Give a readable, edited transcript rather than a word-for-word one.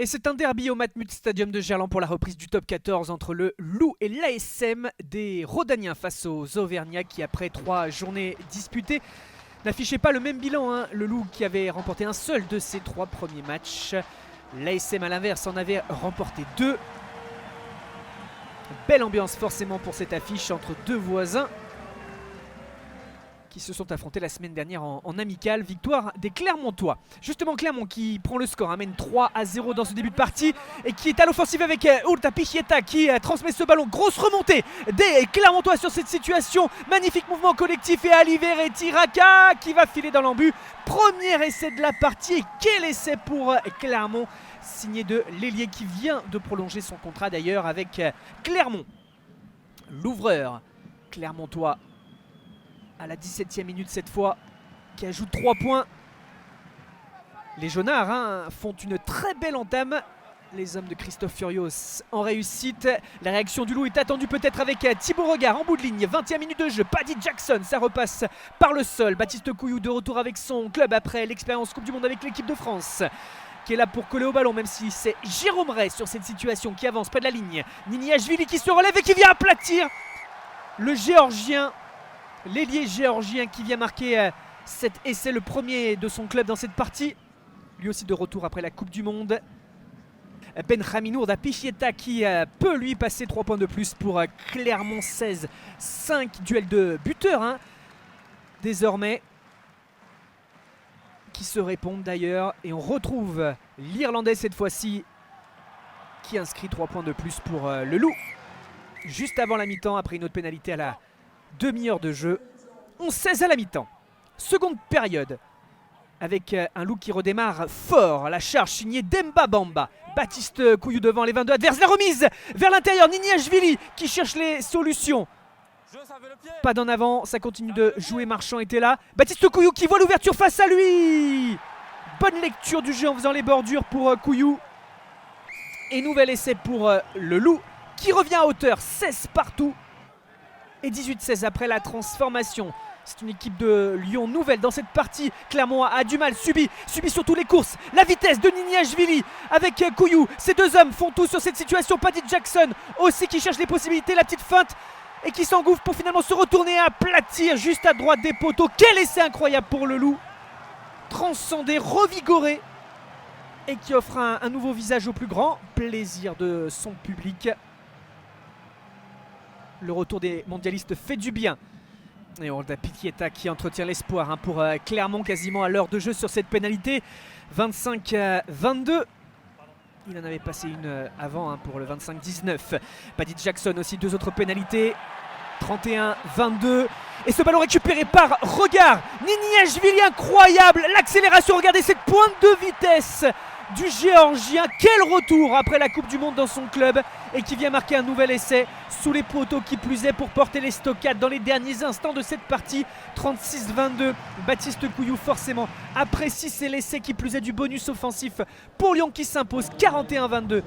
Et c'est un derby au Matmut Stadium de Gerland pour la reprise du top 14 entre le Loup et l'ASM des Rhodaniens face aux Auvergnats qui, après 3 journées disputées, n'affichaient pas le même bilan. Le Loup qui avait remporté un seul de ses 3 premiers matchs. L'ASM à l'inverse en avait remporté 2. Belle ambiance forcément pour cette affiche entre deux voisins qui se sont affrontés la semaine dernière en amical. Victoire des Clermontois. Justement Clermont qui prend le score, amène 3-0 dans ce début de partie et qui est à l'offensive avec Urta Pichieta qui transmet ce ballon. Grosse remontée des Clermontois sur cette situation. Magnifique mouvement collectif et Aliver et Tiraka qui va filer dans l'embut. Premier essai de la partie et quel essai pour Clermont, signé de l'ailier qui vient de prolonger son contrat d'ailleurs avec Clermont. L'ouvreur clermontois à la 17e minute cette fois, qui ajoute 3 points. Les Jaunards font une très belle entame. Les hommes de Christophe Furios en réussite. La réaction du Loup est attendue peut-être avec Thibaut Regard en bout de ligne. 20e minute de jeu, Paddy Jackson, ça repasse par le sol. Baptiste Couillou de retour avec son club après l'expérience Coupe du Monde avec l'équipe de France, qui est là pour coller au ballon, même si c'est Jérôme Ray sur cette situation qui avance près de la ligne. Niniashvili qui se relève et qui vient aplatir le Géorgien. L'ailier géorgien qui vient marquer cet essai, le premier de son club dans cette partie. Lui aussi de retour après la Coupe du Monde. Benjamin Urda Pichieta qui peut lui passer 3 points de plus pour Clermont 16. 5 duels de buteurs désormais qui se répondent d'ailleurs. Et on retrouve l'Irlandais cette fois-ci qui inscrit 3 points de plus pour le Loup. Juste avant la mi-temps, après une autre pénalité à la demi-heure de jeu. 11-16 à la mi-temps. Seconde période. Avec un Loup qui redémarre fort. La charge signée Demba Bamba. Baptiste Couillou devant les 22 adverses. La remise vers l'intérieur. Niniashvili qui cherche les solutions. Pas d'en avant. Ça continue de jouer. Marchand était là. Baptiste Couillou qui voit l'ouverture face à lui. Bonne lecture du jeu en faisant les bordures pour Couillou. Et nouvel essai pour le Loup qui revient à hauteur. 16 partout. Et 18-16 après la transformation. C'est une équipe de Lyon nouvelle dans cette partie. Clermont a du mal, subit surtout les courses. La vitesse de Niniashvili avec Couillou. Ces deux hommes font tout sur cette situation. Paddy Jackson aussi qui cherche les possibilités. La petite feinte et qui s'engouffre pour finalement se retourner et aplatir juste à droite des poteaux. Quel essai incroyable pour le Loup. Transcendé, revigoré et qui offre un nouveau visage au plus grand plaisir de son public. Le retour des mondialistes fait du bien. Et Urda Pichieta qui entretient l'espoir pour Clermont quasiment à l'heure de jeu sur cette pénalité. 25-22. Il en avait passé une avant pour le 25-19. Paddy Jackson aussi, 2 autres pénalités. 31-22. Et ce ballon récupéré par Regard. Niniashvili incroyable. L'accélération, regardez cette pointe de vitesse du Géorgien. Quel retour après la Coupe du Monde dans son club et qui vient marquer un nouvel essai sous les poteaux qui plus est pour porter les stockades dans les derniers instants de cette partie. 36-22. Baptiste Couillou forcément apprécie, c'est l'essai qui plus est du bonus offensif pour Lyon qui s'impose 41-22